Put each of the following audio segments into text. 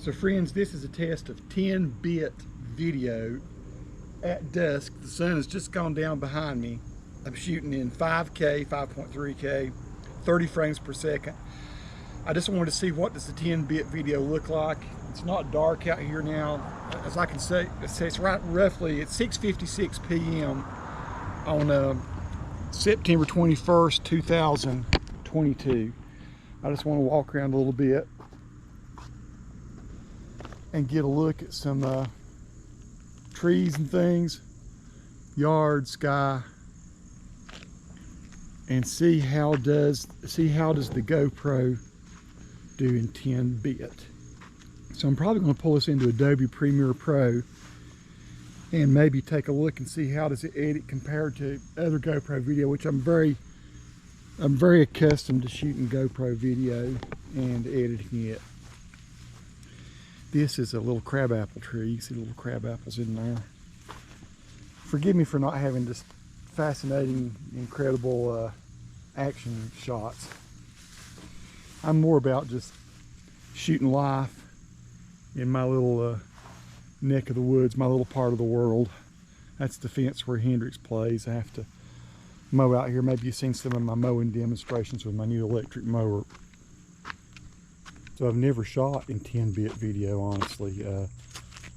So friends, this is a test of 10-bit video at dusk. The sun has just gone down behind me. I'm shooting in 5K, 5.3K, 30 frames per second. I just wanted to see what does the 10-bit video look like. It's not dark out here now. As I can say it's roughly at 6:56 p.m. on September 21st, 2022. I just want to walk around a little bit and get a look at some trees and things, yard, sky, and see how does the GoPro do in 10-bit. So I'm probably going to pull this into Adobe Premiere Pro and maybe take a look and see how does it edit compared to other GoPro video, which I'm very accustomed to shooting GoPro video and editing it. This is a little crabapple tree. You see little crab apples in there. Forgive me for not having just fascinating, incredible action shots. I'm more about just shooting life in my little neck of the woods, my little part of the world. That's the fence where Hendrix plays. I have to mow out here. Maybe you've seen some of my mowing demonstrations with my new electric mower. So I've never shot in 10-bit video, honestly.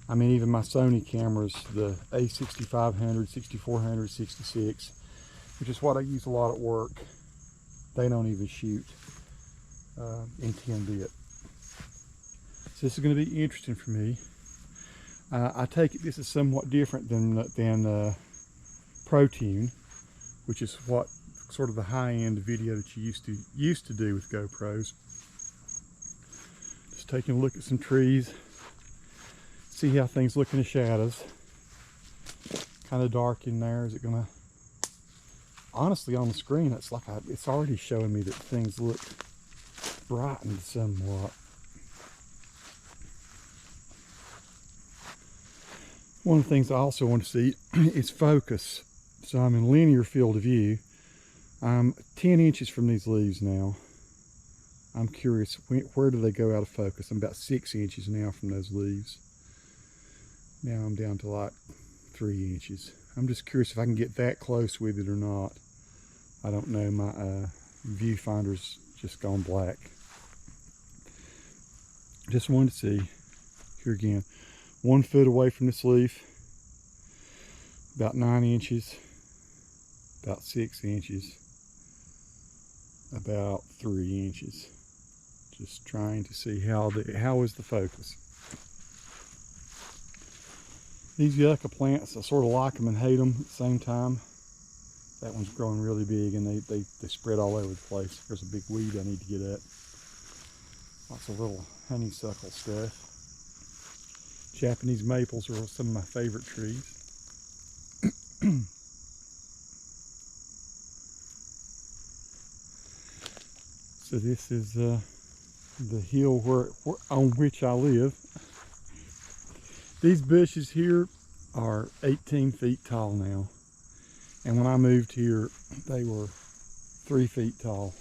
I mean, even my Sony cameras, the A6500, 6400, 66, which is what I use a lot at work, they don't even shoot in 10-bit. So this is going to be interesting for me. I take it this is somewhat different than ProTune, which is what sort of the high-end video that you used to do with GoPros. Just taking a look at some trees, see how things look in the shadows. Kind of dark in there. Is it gonna? Honestly, on the screen, it's like it's already showing me that things look brightened somewhat. One of the things I also want to see is focus. So I'm in linear field of view. I'm 10 inches from these leaves now. I'm curious, where do they go out of focus? I'm about 6 inches now from those leaves. Now I'm down to like 3 inches. I'm just curious if I can get that close with it or not. I don't know, my viewfinder's just gone black. Just wanted to see, here again, 1 foot away from this leaf, about 9 inches, about 6 inches, about 3 inches. Just trying to see how is the focus. These yucca plants, I sort of like them and hate them at the same time. That one's growing really big and they spread all over the place. There's a big weed I need to get at. Lots of little honeysuckle stuff. Japanese maples are some of my favorite trees. So this is the hill on which I live. These bushes here are 18 feet tall now. And when I moved here, they were 3 feet tall.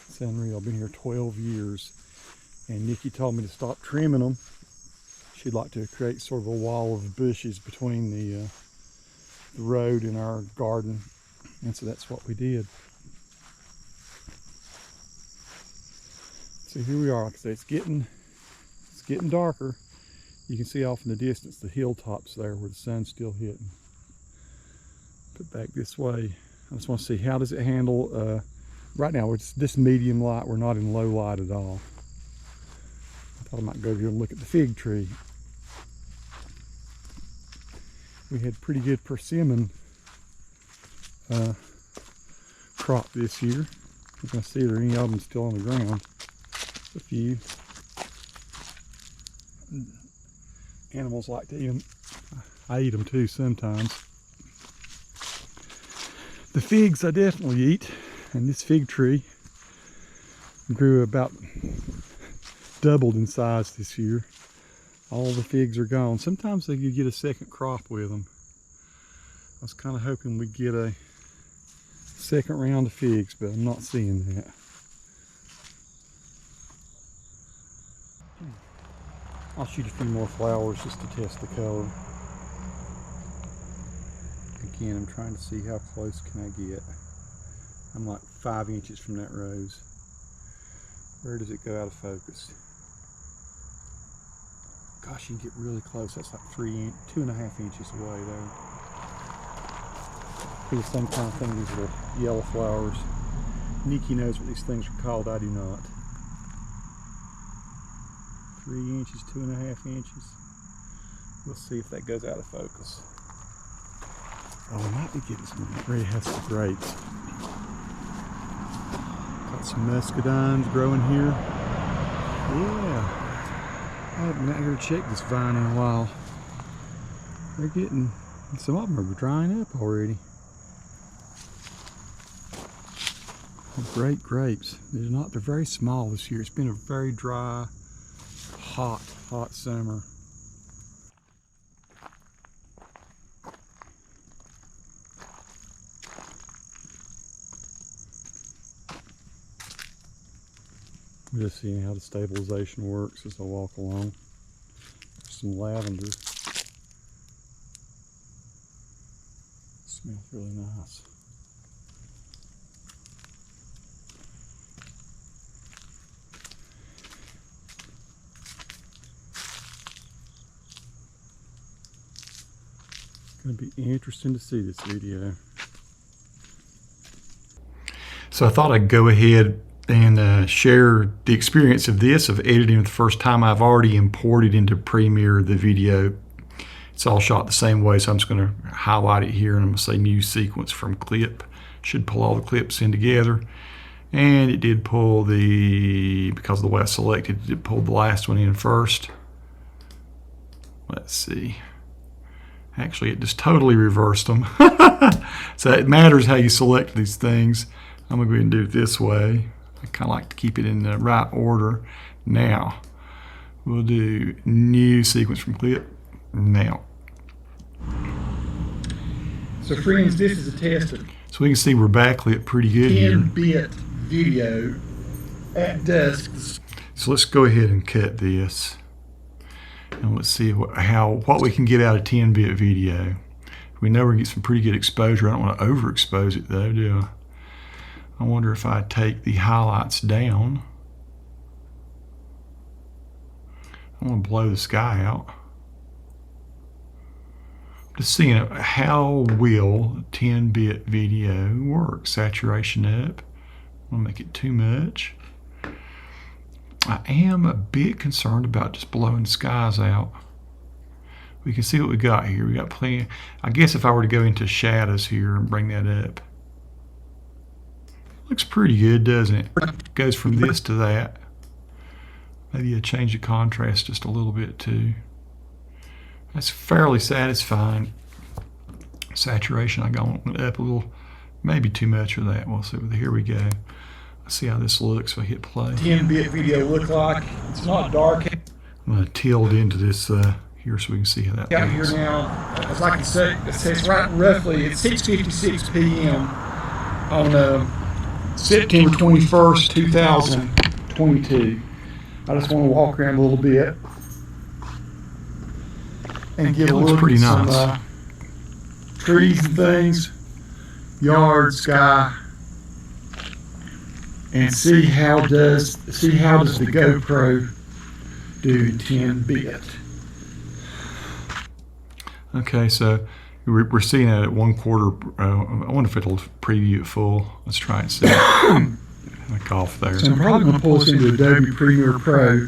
It's unreal. I've been here 12 years. And Nikki told me to stop trimming them. She'd like to create sort of a wall of bushes between the road and our garden. And so that's what we did. So here we are. Like I say, it's getting darker. You can see off in the distance the hilltops there where the sun's still hitting. Put back this way. I just want to see how does it handle. Right now it's this medium light. We're not in low light at all. I thought I might go over here and look at the fig tree. We had pretty good persimmon crop this year. You can see there any of them still on the ground. A few. Animals like to eat them. I eat them too sometimes. The figs I definitely eat, and this fig tree grew about doubled in size this year. All the figs are gone. Sometimes they could get a second crop with them. I was kind of hoping we'd get a second round of figs, but I'm not seeing that. I'll shoot a few more flowers just to test the color. Again, I'm trying to see how close can I get. I'm like 5 inches from that rose. Where does it go out of focus? Gosh, you can get really close. That's like 2.5 inches away there. Do the same kind of thing, these little yellow flowers. Nikki knows what these things are called, I do not. 3 inches, 2.5 inches. We'll see if that goes out of focus. Oh, I might be getting some ready to have some grapes. Got some muscadines growing here. Yeah. I haven't been out here to check this vine in a while. They're getting, some of them are drying up already. Great grapes. They're very small this year. It's been a very dry, hot summer. I'm just seeing how the stabilization works as I walk along. There's some lavender. Smells really nice. It's going to be interesting to see this video. So I thought I'd go ahead and share the experience of this, of editing the first time. I've already imported into Premiere the video. It's all shot the same way, so I'm just going to highlight it here, and I'm going to say new sequence from clip. Should pull all the clips in together. And it did pull because of the way I selected, it pulled the last one in first. Let's see. Actually, it just totally reversed them. So it matters how you select these things. I'm going to go ahead and do it this way. I kind of like to keep it in the right order. Now, we'll do new sequence from clip. Now. So friends, this is a test of So we can see we're backlit pretty good here. 10-bit video at dusk. So let's go ahead and cut this. And let's see what we can get out of 10-bit video. We know we're going to get some pretty good exposure. I don't want to overexpose it though, do I? I wonder if I take the highlights down. I want to blow the sky out. Just seeing how will 10-bit video work. Saturation up. I don't make it too much. I am a bit concerned about just blowing the skies out. We can see what we got here. We got plenty. I guess if I were to go into shadows here and bring that up. Looks pretty good, doesn't it? Goes from this to that. Maybe I change the contrast just a little bit too. That's fairly satisfying. Saturation, I got up a little, maybe too much of that. We'll see. Here we go. Let's see how this looks if I hit play. 10-bit video look like. It's not dark. I'm going to tilt into this here so we can see how that Out looks. here now, as I can say, it's right roughly at 6:56 p.m. on September 21st, 2022. I just want to walk around a little bit and get a look pretty at nice. some trees and things, yard, sky, and see how does the GoPro do 10-bit. Okay, so we're seeing it at 1/4. I wonder if it'll preview it full. Let's try and see. I cough there. So I'm probably going to pull this into Adobe Premiere Pro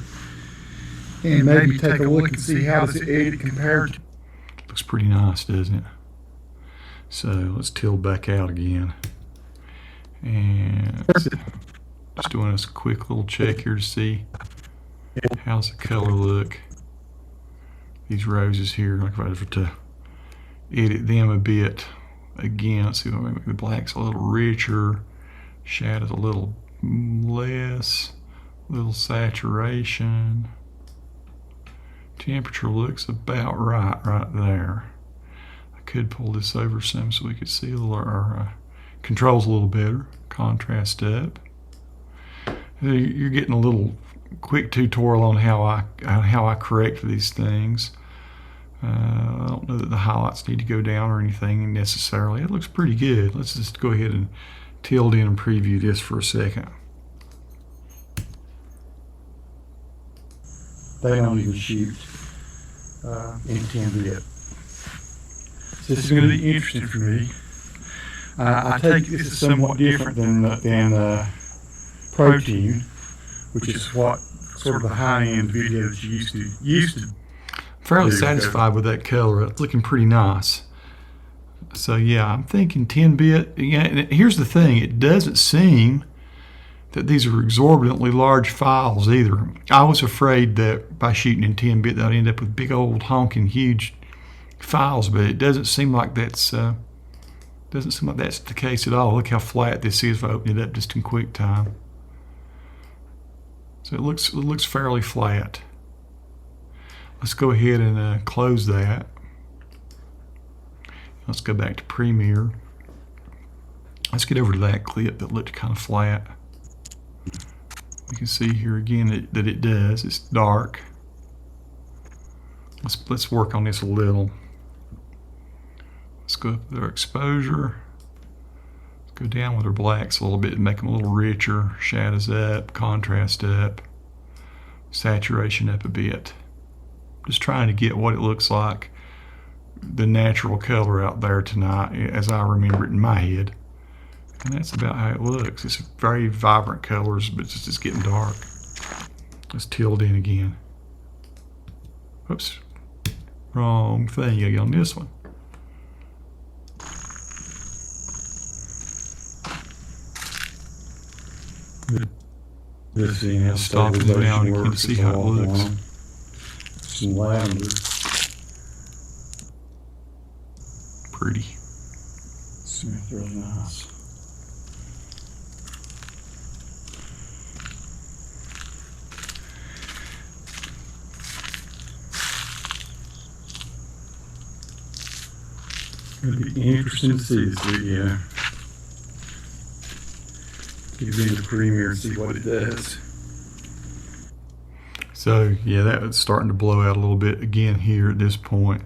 and maybe take a look and see how does it edit compared to. Looks pretty nice, doesn't it? So let's tilt back out again. And just doing a quick little check here to see how's the color look. These roses here, like if I were to edit them a bit again, let's see, maybe the black's a little richer, shadow's a little less, little saturation. Temperature looks about right there. I could pull this over some so we could see a little, our controls a little better, contrast up. You're getting a little quick tutorial on how I correct these things. I don't know that the highlights need to go down or anything necessarily. It looks pretty good. Let's just go ahead and tilt in and preview this for a second. They don't even shoot in 10-bit. So this is going to be interesting for me. I take this is somewhat different than protein, which is what sort of the high-end video that you used to. Fairly satisfied with that color. It's looking pretty nice. So yeah, I'm thinking 10-bit. Yeah, and here's the thing: it doesn't seem that these are exorbitantly large files either. I was afraid that by shooting in 10-bit that I'd end up with big old honking huge files, but it doesn't seem like that's the case at all. Look how flat this is if I open it up just in QuickTime. So it looks fairly flat. Let's go ahead and close that. Let's go back to Premiere. Let's get over to that clip that looked kind of flat. You can see here again that it does. It's dark. Let's work on this a little. Let's go up with our exposure. Let's go down with our blacks a little bit and make them a little richer. Shadows up, contrast up, saturation up a bit. Just trying to get what it looks like, the natural color out there tonight as I remember it in my head. And that's about how it looks. It's very vibrant colors, but it's just getting dark. Let's tilt in again. Oops, wrong thing. You get on this one. Just seeing how stop it down. You can see how it looks. Some lavender. Pretty. Smells really nice. It'll be interesting to see this video. Get into Premiere and see what it does. So yeah, that was starting to blow out a little bit again here at this point.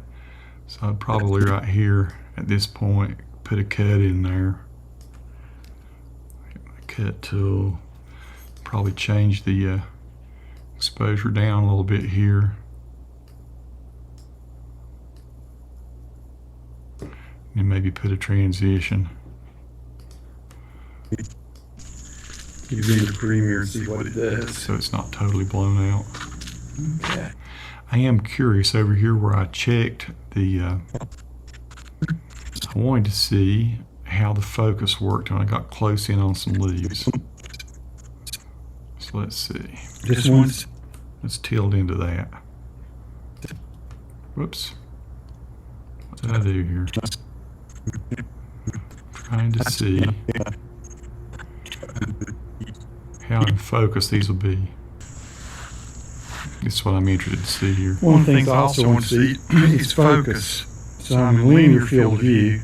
So I'd probably right here at this point put a cut in there. Get my cut tool. Probably change the exposure down a little bit here. And maybe put a transition. Get into Premiere and see what it does. So it's not totally blown out. Okay. I am curious over here where I checked the, I wanted to see how the focus worked when I got close in on some leaves. So let's see. Just once. Let's tilt into that. Whoops. What did I do here? Trying to see how in focus these will be. This is what I'm interested to see here. One of the things I also want to see is focus. So I'm in linear field of view.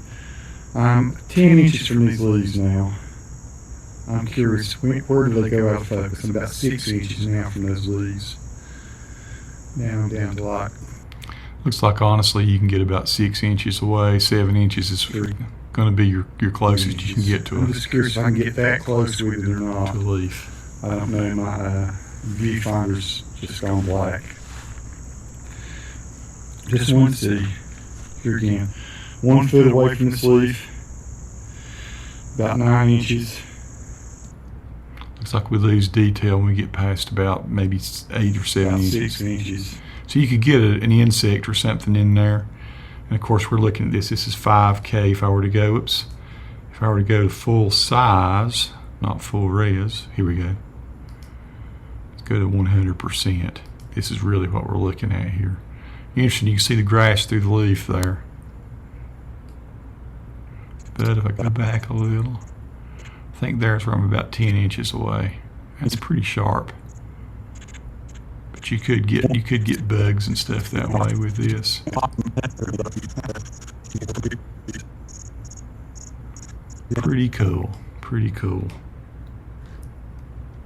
I'm 10 inches from these leaves now. I'm curious, where do they go out of focus? I'm about 6 inches now from those leaves. Now I'm down to like... Looks like honestly you can get about 6 inches away. 7 inches is going to be your closest you can get to I'm just curious if I can get that close with it or not. To a leaf. I don't know, my viewfinder's just gone black. Just want to see. Here again. 1 foot away from this leaf. About 9 inches. Looks like we lose detail when we get past about maybe 8 or 7 about inches. 6 inches. So you could get an insect or something in there. And of course we're looking at this. This is 5K. If I were to go, oops. If I were to go to full size, not full res, here we go. Let's go to 100%. This is really what we're looking at here. Interesting, you can see the grass through the leaf there. But if I go back a little, I think there's where I'm about 10 inches away. That's pretty sharp. But you could get bugs and stuff that way with this. Pretty cool. Pretty cool.